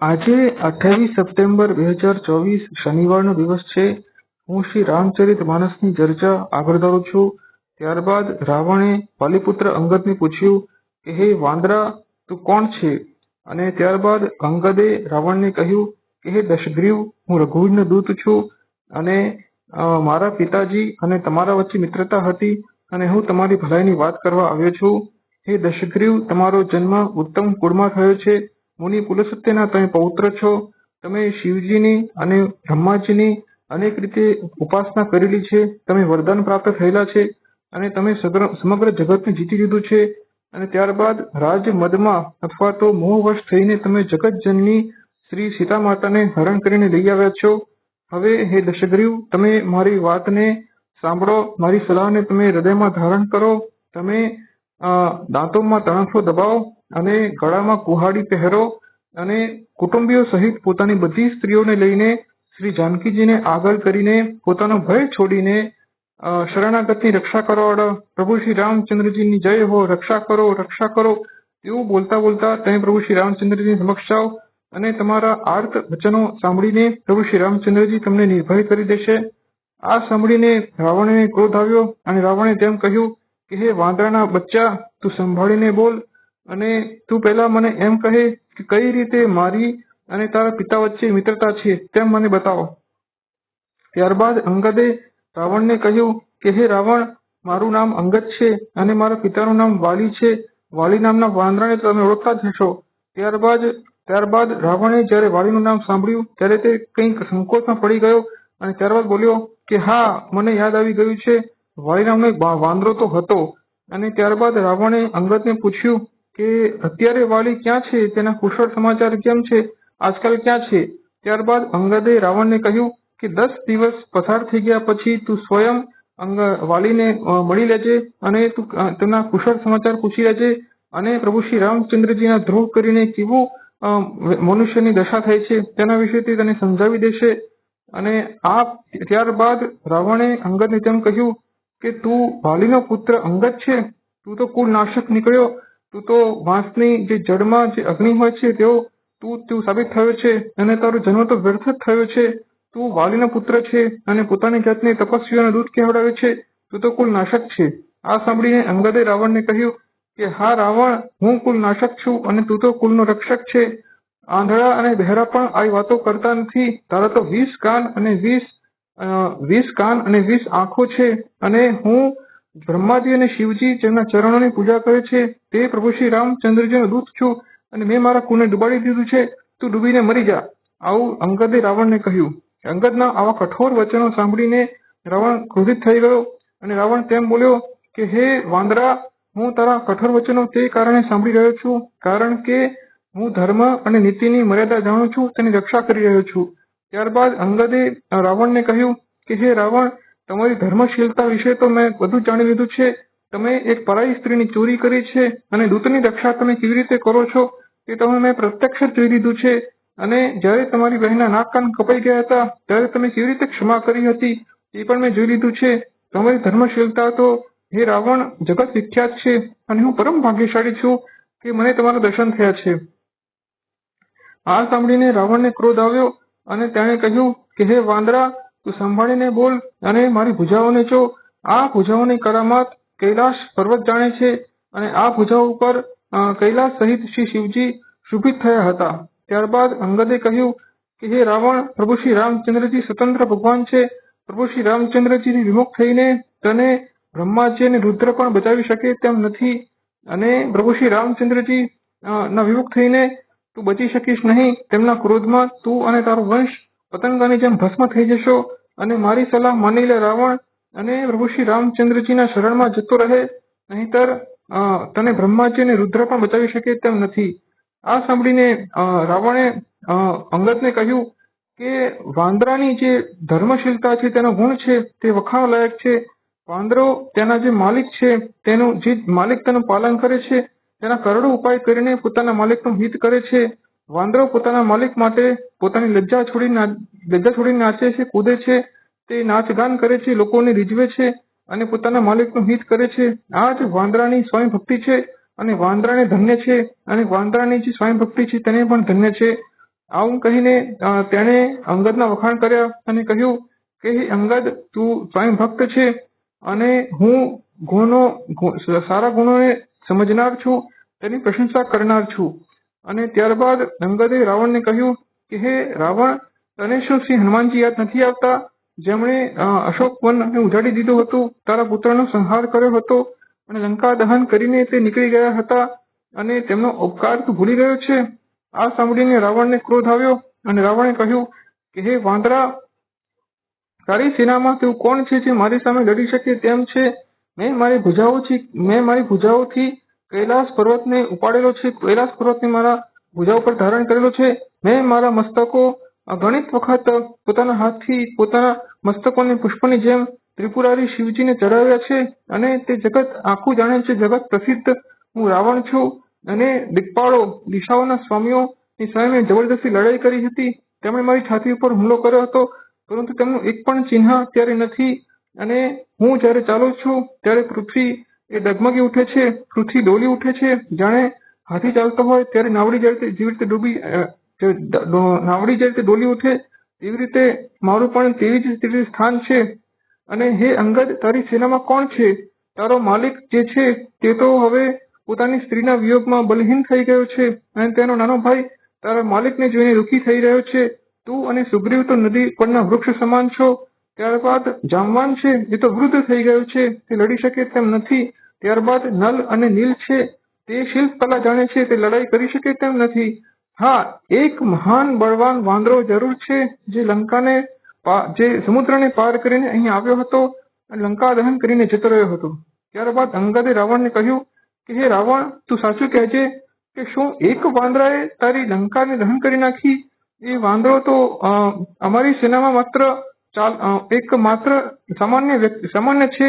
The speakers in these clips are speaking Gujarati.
આજે 28 સપ્ટેમ્બર 2024 શનિવારનો દિવસ છે. હું શ્રી રામચરિત માનસની ચર્ચા આગળ ધરું છું. ત્યારબાદ રાવણે વાલીપુત્ર અંગદને પૂછ્યું કે હે વાંદરા, તું કોણ છે? અને ત્યારબાદ અંગદે રાવણને કહ્યું કે હે દશગ્રીવ, હું રઘુવીરનો દૂત છું અને મારા પિતાજી અને તમારા વચ્ચે મિત્રતા હતી અને હું તમારી ભલાઈની વાત કરવા આવ્યો છું. હે દશગ્રીવ, તમારો જન્મ ઉત્તમ કુળમાં થયો છે. મુનિ પુલસ્ત્યના તમે પૌત્ર છો. તમે શિવજીની અને બ્રહ્માજીની અનેક રીતે ઉપાસના કરેલી છે. તમે વરદાન પ્રાપ્ત થયેલા છે અને તમે સમગ્ર જગતને જીતી લીધું છે. અને ત્યારબાદ રાજ મદમાં અથવા તો મોહવશ થઈને તમે જગતજનની શ્રી સીતા માતાને હરણ કરીને લઈ આવ્યા છો. હવે હે દશગ્રીવ, તમે મારી વાતને સાંભળો, મારી સલાહને તમે હૃદયમાં ધારણ કરો. તમે દાંતોમાં તણખો દબાવો અને ગળામાં કુહાડી પહેરો અને કુટુંબીઓ સહિત પોતાની બધી સ્ત્રીઓને લઈને શ્રી જાનકીજીને આગળ કરીને પોતાનો ભય છોડીને શરણાગતની રક્ષા કરવા. પ્રભુ શ્રી રામચંદ્રજીની જય હો, રક્ષા કરો, રક્ષા કરો, એવું બોલતા બોલતા તમે પ્રભુ શ્રી રામચંદ્રજીની સમક્ષ જાઓ અને તમારા આર્ત વચનો સાંભળીને પ્રભુ શ્રી રામચંદ્રજી તમને નિર્ભય કરી દેશે. આ સાંભળીને રાવણને ક્રોધ આવ્યો અને રાવણે તેમ કહ્યું કે હે વાંદરાના બચ્ચા, તું સંભાળીને બોલ અને તું પહેલા મને એમ કહે કે કઈ રીતે મારી અને તારા પિતા વચ્ચે મિત્રતા છે તેમ મને બતાવો. ત્યારબાદ અંગદે રાવણને કહ્યું કે હે રાવણ, મારું નામ અંગદ છે અને મારા પિતાનું નામ વાલી છે. વાલી નામના વાંદરાને તમે ઓળખતા જ હશો. ત્યારબાદ રાવણે જ્યારે વાલીનું નામ સાંભળ્યું ત્યારે તે કંઈક સંકોચમાં પડી ગયો અને ત્યારબાદ બોલ્યો કે હા, મને યાદ આવી ગયું છે, વાલી નામનો એક વાંદરો તો હતો. અને ત્યારબાદ રાવણે અંગદને પૂછ્યું કે અત્યારે વાલી ક્યાં છે, તેના કુશળ સમાચાર કેમ છે, આજકાલ ક્યાં છે? ત્યારબાદ અંગદે રાવણને કહ્યું કે 10 દિવસ પસાર થઈ ગયા પછી તું સ્વયં વાલીને મળી લેજે અને તું તેમના કુશળ સમાચાર પૂછી લેજે અને પ્રભુ શ્રી રામચંદ્રજીના દ્રોહ કરીને કેવું મનુષ્યની દશા થાય છે તેના વિશે તે તને સમજાવી દેશે. અને ત્યારબાદ રાવણે અંગદને તેમ કહ્યું કે તું વાલીનો પુત્ર અંગદ છે, તું તો કુળ નાશક નીકળ્યો, તું તો વાંસની જે જડમાં જે અગ્નિ હોય છે તેવો તું સાબિત થયો છે અને તારો જન્મ તો વ્યર્થ જ થયો છે. તું વાલીનો પુત્ર છે અને પોતાની જાતને તપસ્વીઓનો દૂત કહેવડાવે છે, તું તો કુલ નાશક છે. આ સાંભળીને અંગદે રાવણને કહ્યું કે હા રાવણ, હું કુલ નાશક છું અને તું તો કુલનો રક્ષક છે. આંધળા અને બહેરા પણ આવી વાતો કરતા નથી. તારા તો 20 કાન અને 20 આંખો છે અને હું બ્રહ્માજી અને શિવજી જેમના ચરણોની પૂજા કરે છે તે પ્રભુ શ્રી રામચંદ્રજીનો દૂત છું અને મેં મારા કુળને ડુબાડી દીધું છે. તું ડૂબીને મરી જા. આવું અંગદે રાવણને કહ્યું. અંગદના આવા કઠોર વચનો સાંભળીને રાવણ ક્રોધિત થઈ ગયો અને રાવણ તેમ બોલ્યો કે હે વાંદરા, હું તારા કઠોર વચનો તે કારણે સાંભળી રહ્યો છું કારણ કે હું ધર્મ અને નીતિની મર્યાદા જાણું છું, તેની રક્ષા કરી રહ્યો છું. ત્યારબાદ અંગદે રાવણને કહ્યું કે હે રાવણ, તમારી ધર્મશીલતા વિશે તો મેં બધું જાણી લીધું છે. તમે એક પરાઈ સ્ત્રીની ચોરી કરી છે અને દૂતની રક્ષા તમે કેવી રીતે કરો છો તે તમે મેં પ્રત્યક્ષ જોઈ લીધું છે. અને જ્યારે તમારી બહેનના નાક કાન કપાઈ ગયા હતા ત્યારે તમે કેવી રીતે ક્ષમા કરી હતી તે પણ મેં જોઈ લીધું છે. તમારી ધર્મશીલતા તો હે રાવણ જગત વિખ્યાત છે અને હું પરમ ભાગ્યશાળી છું કે મને તમારા દર્શન થયા છે. આ સાંભળીને રાવણને ક્રોધ આવ્યો અને તેણે કહ્યું કે હે વાંદરા, તું સંભાળીને બોલ અને મારી ભુજાઓને જો. આ ભુજાઓની કરામાત કૈલાશ પર્વત જાણે છે અને આ ભુજાઓ ઉપર કૈલાશ સહિત શ્રી શિવજી શુભિત થયા હતા. ત્યારબાદ અંગદે કહ્યું કે હે રાવણ, પ્રભુ શ્રી રામચંદ્રજી સ્વતંત્ર ભગવાન છે. પ્રભુ શ્રી રામચંદ્રજીની વિમુખ થઈને તને બ્રહ્માજી અને રુદ્ર પણ બચાવી શકે તેમ નથી અને પ્રભુ શ્રી રામચંદ્રજી ના વિમુખ થઈને તું બચી શકીશ નહીં. તેમના ક્રોધમાં તું અને તારો વંશ પતંગની જેમ ભસ્મ થઈ જશો અને મારી સલાહ માની લે રાવણ અને પ્રભુ શ્રી રામચંદ્રજીના શરણમાં જતો રહે, નહીંતર તને બ્રહ્માજી અને રુદ્ર પણ બચાવી શકે તેમ નથી. આ સાંભળીને રાવણે અંગદને કહ્યું કે વાંદરાની જે ધર્મશીલતા છે, તેનો ગુણ છે તે વખાણ લાયક છે. વાંદરો તેના જે માલિક છે તેનું પાલન કરે છે, તેના કરોડો ઉપાય કરીને પોતાના માલિકનું હિત કરે છે. વાંદરો પોતાના માલિક માટે પોતાની લજ્જા છોડીને નાચે છે, કૂદે છે, તે નાચગાન કરે છે, લોકોને રીઝવે છે અને પોતાના માલિકનું હિત કરે છે. આ જ વાંદરાની સ્વયં ભક્તિ છે અને વાંદરાને ધન્ય છે અને વાંદરાની જે સ્વયં ભક્તિ છે તેને પણ ધન્ય છે. આવું કહીને તેણે અંગદના વખાણ કર્યા અને કહ્યું કે હે અંગદ, તું સ્વયં ભક્ત છે અને હું સારા ગુણોને સમજનાર છું, તેની પ્રશંસા કરનાર છું. અને ત્યારબાદ અંગદે રાવણને કહ્યું કે હે રાવણ, તને શું શ્રી હનુમાનજી યાદ નથી આવતા, જેમણે અશોક વનને ઉજાડી દીધું હતું, તારા પુત્રનો સંહાર કર્યો હતો અને લંકા દહન કરીને તે નીકળી ગયા હતા અને તેમનો ઉપકાર તું ભૂલી ગયો છે? આ સાંભળીને રાવણને ક્રોધ આવ્યો અને રાવણે કહ્યું કે હે વાંદરા, તારી સેનામાં તેવું કોણ છે જે મારી સામે લડી શકે તેમ છે? મેં મારી ભુજાઓથી કૈલાસ પર્વતને ઉપાડેલો છે, કૈલાસ પર્વતને મારા ભુજા ઉપર ધારણ કરેલો છે. મેં મારા મસ્તકો ગણિત વખત પોતાના હાથથી પોતાના મસ્તકોને પુષ્પની જેમ ત્રિપુરારી શિવજીને ચડાવ્યા છે અને તે જગત આખું જાણે છે, જગત પ્રસિદ્ધ હું રાવણ છું. અને દિક્પાળો દિશાઓના સ્વામીઓની સામે જબરદસ્તી લડાઈ કરી હતી. તેમણે મારી છાતી ઉપર હુમલો કર્યો હતો, પરંતુ તેમનું એક પણ ચિહ્ન અત્યારે નથી. અને હું જ્યારે ચાલું છું ત્યારે પૃથ્વી એ ડગમગી ઉઠે છે, પૃથ્વી ડોલી ઉઠે છે, જાણે હાથી ચાલતો હોય ત્યારે નાવડી જેવી રીતે ડોલી ઉઠે તેવી રીતે મારું પણ તેવી જ સ્થાન છે. અને હે અંગદ, તારી સેનામાં કોણ છે? તારો માલિક જે છે તે તો હવે પોતાની સ્ત્રીના વિયોગમાં બલહીન થઈ ગયો છે અને તેનો નાનો ભાઈ તારા માલિકને જોઈને દુઃખી થઈ રહ્યો છે. તું અને સુગ્રીવ તો નદી પરના વૃક્ષ સમાન છો. ત્યારબાદ જામવાન છે, એ તો વૃદ્ધ થઈ ગયો છે, તે લડી શકે તેમ નથી. ત્યારબાદ નલ અને નીલ છે, તે શિલ્પ કલા જાણે છે, તે લડાઈ કરી શકે તેમ નથી. હા, એક મહાન બળવાન વાંદરો જરૂર છે જે સમુદ્રને પાર કરીને અહીં આવ્યો હતો અને લંકા દહન કરીને જતો રહ્યો હતો. ત્યારબાદ અંગદે રાવણને કહ્યું કે હે રાવણ, તું સાચું કહેજે કે શું એક વાંદરાએ તારી લંકાને દહન કરી નાખી? એ વાંદરો તો અમારી સેનામાં માત્ર સામાન્ય છે.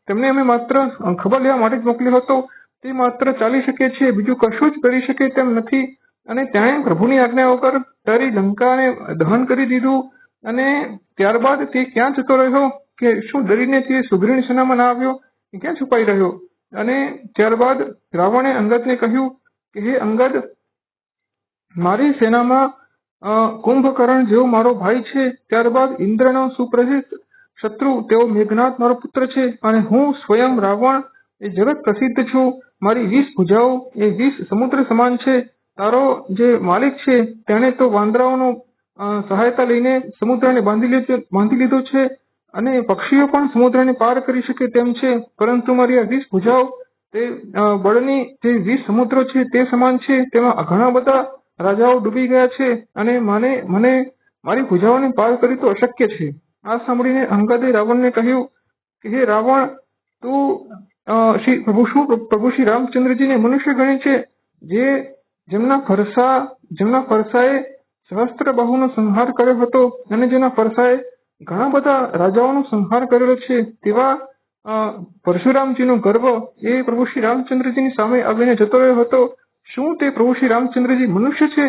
તેમને અમે માત્ર ખબર લેવા માટે જ મોકલ્યો હતો. તે માત્ર ચાલી શકે છે, બીજું કશું જ કરી શકે તેમ નથી. અને તેણે પ્રભુની આજ્ઞા વગર તારી લંકાને દહન કરી દીધું. અને ત્યારબાદ તે ક્યાં જતો રહ્યો? કે શું ડરીને તે સુગ્રીવની સેનામાં ના આવ્યો? ક્યાં છુપાઈ રહ્યો? અને ત્યારબાદ રાવણે અંગદને કહ્યું કે હે અંગદ, મારી સેનામાં કુંભકર્ણ જેવો મારો ભાઈ છે. ત્યારબાદ ઇન્દ્રનો સુપ્રસિદ્ધ શત્રુ તેઓ મેઘનાથ મારો પુત્ર છે. અને હું સ્વયં રાવણ એ જગત પ્રસિદ્ધ છું. મારી 20 ભુજાઓ એ 20 સમુદ્ર સમાન છે. તારો જે માલિક છે તેણે તો વાંદરાઓનો સહાયતા લઈને સમુદ્રને બાંધી લીધો છે અને પક્ષીઓ પણ સમુદ્રને પાર કરી શકે તેમ છે. પરંતુ મારી આ 20 ભુજાઓ તે બળની જે 20 સમુદ્રો છે તે સમાન છે. તેમાં ઘણા બધા રાજાઓ ડૂબી ગયા છે અને મને મારી ભુજાઓને પાર કરી તો અશક્ય છે. આ સાંભળીને અંગદે રાવણને કહ્યું કે હે રાવણ, તું પ્રભુ શ્રી રામચંદ્રજીને મનુષ્ય ગણે છે, જેમના ફરસાએ સહસ્ત્રબાહુનો સંહાર કર્યો હતો અને જેના ફરસાએ ઘણા બધા રાજાઓનો સંહાર કરેલો છે. તેવા પરશુરામજીનો ગર્વ એ પ્રભુ શ્રી રામચંદ્રજીની સામે આવીને જતો રહ્યો હતો. શું તે પ્રભુ શ્રી રામચંદ્રજી મનુષ્ય છે?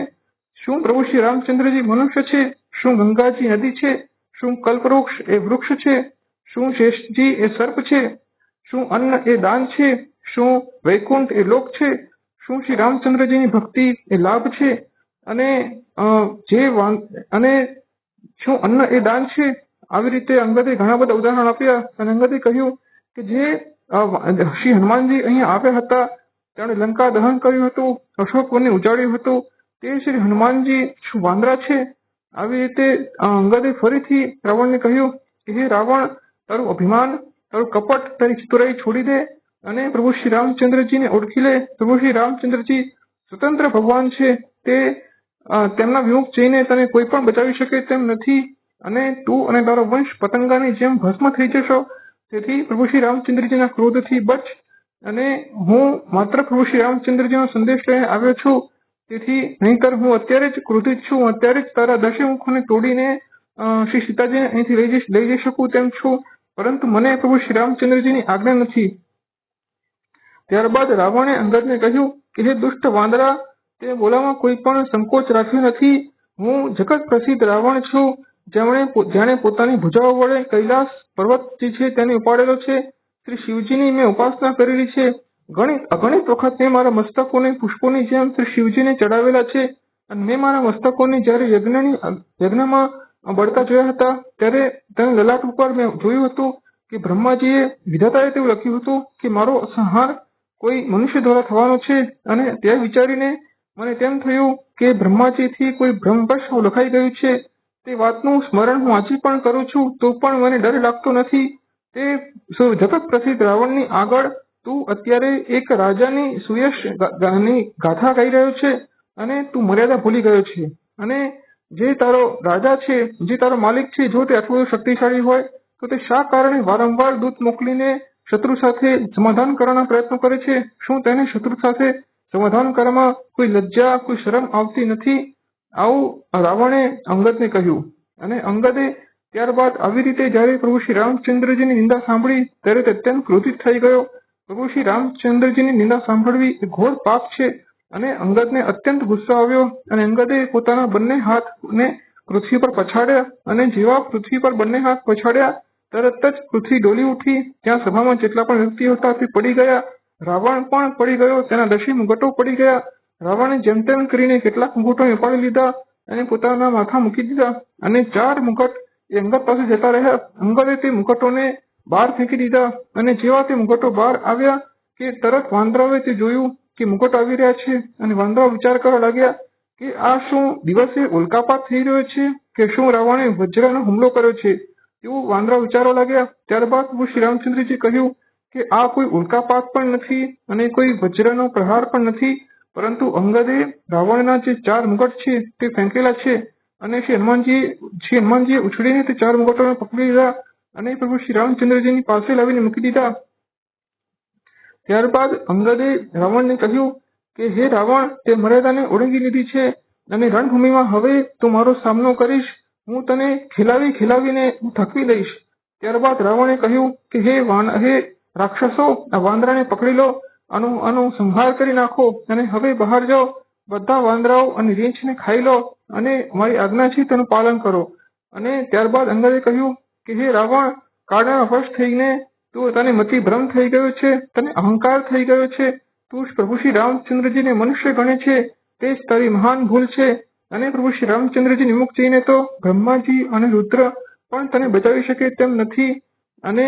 શું પ્રભુ શ્રી રામચંદ્રજી મનુષ્ય છે? શું ગંગાજી નદી છે? શું કલ્પવૃક્ષ એ વૃક્ષ છે? શું શેષજી એ સર્પ છે? શું અન્ન એ દાન છે? શું વૈકુંઠ એ લોક છે? શું શ્રી રામચંદ્રજીની ભક્તિ એ લાભ છે? અને શું અન્ન એ દાન છે? આવી રીતે અંગદે ઘણા બધા ઉદાહરણ આપ્યા અને અંગદે કહ્યું કે જે શ્રી હનુમાનજી અહીંયા આવ્યા હતા, તેમણે લંકા દહન કર્યું હતું, અશોક વનને ઉજાડ્યું હતું, તે શ્રી હનુમાનજી શું વાંદરા છે? આવી રીતે અંગદે ફરીથી રાવણને કહ્યું કે હે રાવણ, તારું અભિમાન, તારું કપટ, તારી ચતુરાઈ છોડી દે અને પ્રભુ શ્રી રામચંદ્રજીને ઓળખી લે. પ્રભુ શ્રી રામચંદ્રજી સ્વતંત્ર ભગવાન છે. તેમના વિમુખ જઈને તને કોઈ પણ બચાવી શકે તેમ નથી અને તું અને તારો વંશ પતંગાની જેમ ભસ્મ થઈ જશો. તેથી પ્રભુ શ્રી રામચંદ્રજીના ક્રોધથી બચ. અને હું માત્ર પ્રભુ શ્રી રામચંદ્રજીનો સંદેશ લઈને આવ્યો છું. તેથી નહીંતર હું અત્યારે જ ક્રોધિત છું. અત્યારે જ તારા 10 મુખોને તોડીને શ્રી સીતાજીને અહીંથી લઈ જઈ શકું તેમ છું, પરંતુ મને પ્રભુ શ્રી રામચંદ્રજીની આજ્ઞા નથી. ત્યારબાદ રાવણે અંગદને કહ્યું કે હે દુષ્ટ વાંદરા, તે બોલામાં કોઈ પણ સંકોચ રાખ્યો નથી. હું જગત પ્રસિદ્ધ રાવણ છું, જેણે પોતાની ભુજાઓ વડે કૈલાસ પર્વત જે છે તેને ઉપાડેલો છે. શ્રી શિવજીની મેં ઉપાસના કરેલી છે. અગણિત વખત મેં મારા મસ્તકોને પુષ્પોની જેમ શ્રી શિવજીને ચડાવેલા છે અને મેં મારા મસ્તકોને જ્યારે યજ્ઞમાં બળતા જોયા હતા ત્યારે તેના લલાટ ઉપર મેં જોયું હતું કે બ્રહ્માજીએ વિધાતાએ તેવું લખ્યું હતું કે મારો સંહાર કોઈ મનુષ્ય દ્વારા થવાનો છે, અને તે વિચારીને મને તેમ થયું કે બ્રહ્માજીથી કોઈ બ્રહ્મવશ લખાઈ ગયું છે. તે વાતનું સ્મરણ હું આજે પણ કરું છું તો પણ મને ડર લાગતો નથી. તે જગત પ્રસિદ્ધ રાવણની આગળ તું અત્યારે એક રાજાની સુયશ ની ગાથા કહી રહ્યો છે અને તું મર્યાદા ભૂલી ગયો છે. અને જે તારો રાજા છે, જે તારો માલિક છે, જો તે આટલું શક્તિશાળી હોય તો તે શા કારણે વારંવાર દૂત મોકલીને શત્રુ સાથે સમાધાન કરવાના પ્રયત્નો કરે છે? શું તેને શત્રુ સાથે સમાધાન કરવામાં કોઈ લજ્જા, કોઈ શરમ આવતી નથી? આવું રાવણે અંગદને કહ્યું. અને અંગદે ત્યારબાદ આવી રીતે જ્યારે પ્રભુ શ્રી રામચંદ્રજીની નિંદા સાંભળી ત્યારે તે અત્યંત ક્રોધિત થઈ ગયો. પ્રભુ શ્રી રામચંદ્રજીની નિંદા સાંભળવી એ ઘોર પાપ છે. અને અંગદને અત્યંત ગુસ્સો આવ્યો અને અંગદે પોતાના બંને હાથને પૃથ્વી પર પછાડ્યા, અને જેવા પૃથ્વી પર બંને હાથ પછાડ્યા તરત જ પૃથ્વી ડોલી ઉઠી. ત્યાં સભામાં જેટલા પણ વ્યક્તિઓ હતા તે પડી ગયા. રાવણ પણ પડી ગયો, તેના 10 મુગટો પડી ગયા. રાવણે જેમ તેમ કરીને કેટલાક મુગટો ઉપાડી લીધા અને પોતાના માથા મૂકી દીધા, અને 4 મુગટ એ અંગદ પાસે જતા રહ્યા. અંગદે તે મુગટોને બહાર ફેંકી દીધા, અને જેવા તે મુગટો બહાર આવ્યા કે તરત વાંદરાઓએ તે જોયું કે મુગટ આવી રહ્યા છે, અને વાંદરાઓ વિચાર કરવા લાગ્યા કે આ શું દિવસે ઉલ્કાપાત થઈ રહ્યો છે કે શું રાવણે વજ્રનો હુમલો કર્યો છે? તેવું વાંદરાઓ વિચારવા લાગ્યા. ત્યારબાદ પ્રભુ શ્રી રામચંદ્રજી કહ્યું કે આ કોઈ ઉલ્કાપાત પણ નથી અને કોઈ વજ્રનો પ્રહાર પણ નથી, પરંતુ અંગદે રાવણના જે 4 મુગટ છે તે ફેંકેલા છે. અને શ્રી હનુમાનજીએ ઉછળીને તે 4 મુગટોને પકડી લીધા અને પ્રભુ શ્રી રામચંદ્રજીની પાસે લાવીને મૂકી દીધા. ત્યારબાદ અંગદે રાવણને કહ્યું કે હે રાવણ, તે મર્યાદાને ઓળંગી લીધી છે અને રણભૂમિમાં હવે તું મારો સામનો કરીશ. હું તને ખેલાવીને થકવી લઈશ. ત્યારબાદ રાવણે કહ્યું કે હે રાક્ષસો, આ વાંદરાને પકડી લો, આનો સંહાર કરી નાખો અને હવે બહાર જાઓ. બધા વાંદરાઓ અને રીંછને ખાઈ લો અને મારી આજ્ઞા છે તેનું પાલન કરો. અને ત્યારબાદ અંગદે કહ્યું કે હે રાવણ, કાળના વશ થઈને તને મતિ ભ્રમ થઈ ગયો છે, તને અહંકાર થઈ ગયો છે. તું પ્રભુ શ્રી રામચંદ્રજીને મનુષ્ય ગણે છે, તે જ તારી મહાન ભૂલ છે. અને પ્રભુ શ્રી રામચંદ્રજી નિમુખ જઈને તો બ્રહ્માજી અને રુદ્ર પણ તને બચાવી શકે તેમ નથી. અને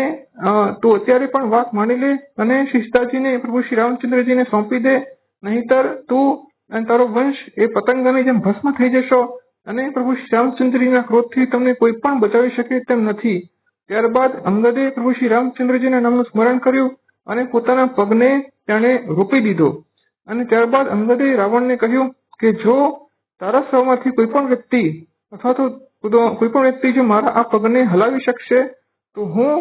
તું અત્યારે પણ વાત માની લે અને સીતાજીને પ્રભુ શ્રી રામચંદ્રજીને સોંપી દે, નહીતર તું અને તારો વંશ એ પતંગની જેમ ભસ્મ થઈ જશો અને પ્રભુ શ્રી રામચંદ્રજીના ક્રોધથી તમને કોઈ પણ બચાવી શકે તેમ નથી. ત્યારબાદ અંગદે પ્રભુ શ્રી રામચંદ્રજીના નામનું સ્મરણ કર્યું અને પોતાના પગને તેણે રોપી દીધો. અને ત્યારબાદ અંગદે રાવણને કહ્યું કે જો તારા સૌમાંથી કોઈ પણ વ્યક્તિ અથવા તો કોઈ પણ વ્યક્તિ જો મારા આ પગને હલાવી શકશે તો હું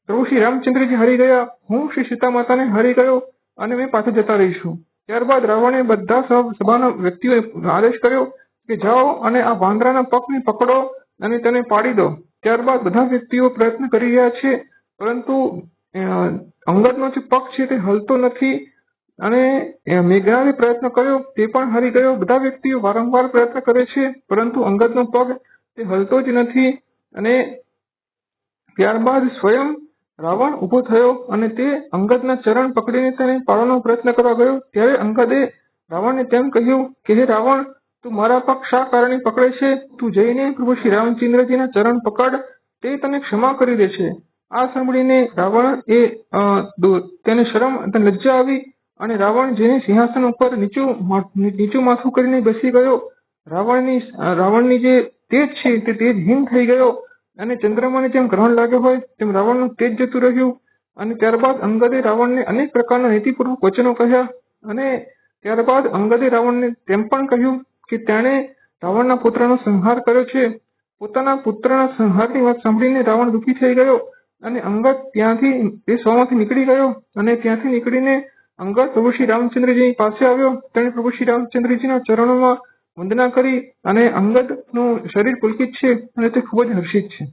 પ્રભુ શ્રી રામચંદ્રજી હારી ગયા, હું શ્રી સીતા માતાને હારી ગયો અને મેં પાછા જતા રહીશું. ત્યારબાદ રાવણે બધા સભાના વ્યક્તિઓએ આદેશ કર્યો કે જાઓ અને આ વાંદરાના પગને પકડો અને તેને પાડી દો. ત્યારબાદ બધા વ્યક્તિઓ પ્રયત્ન કરી રહ્યા છે, પરંતુ અંગદનો જે પગ છે તે હલતો નથી. અને મેઘનાદે પ્રયત્ન કર્યો તે પણ હારી ગયો. બધા વ્યક્તિઓ વારંવાર પ્રયત્ન કરે છે, પરંતુ અંગદનો પગ તે હલતો જ નથી. અને ત્યારબાદ સ્વયં રાવણ ઉભો થયો અને તે અંગદના ચરણ પકડીને તેને પાડવાનો પ્રયત્ન કરવા ગયો. ત્યારે અંગદે રાવણને તેમ કહ્યું કે હે રાવણ, તું મારા પગ શા કારણે પકડે છે? તું જઈને પ્રભુ શ્રી રામચંદ્રજીના ચરણ પકડ, તે તને ક્ષમા કરી દેશે. આ સાંભળીને રાવણ તેને લજ્જા આવી અને રાવણ જેને સિંહાસન ઉપર નીચું માથું કરીને બેસી ગયો. રાવણની જે તેજ છે તે તેજહીન થઈ ગયો અને ચંદ્રમાને જેમ ગ્રહણ લાગ્યો હોય તેમ રાવણનું તેજ જતું રહ્યું. અને ત્યારબાદ અંગદે રાવણને અનેક પ્રકારના નીતિપૂર્વક વચનો કહ્યા. અને ત્યારબાદ અંગદે રાવણને તેમ પણ કહ્યું કે તેણે રાવણના પુત્રનો સંહાર કર્યો છે. પોતાના પુત્રના સંહારની વાત સાંભળીને રાવણ દુઃખી થઈ ગયો અને અંગદ ત્યાંથી સભામાંથી નીકળી ગયો. અને ત્યાંથી નીકળીને અંગદ પ્રભુ શ્રી રામચંદ્રજી પાસે આવ્યો. તેણે પ્રભુ શ્રી રામચંદ્રજીના ચરણોમાં વંદના કરી અને અંગદનું શરીર પુલકિત છે અને તે ખૂબ જ હર્ષિત છે.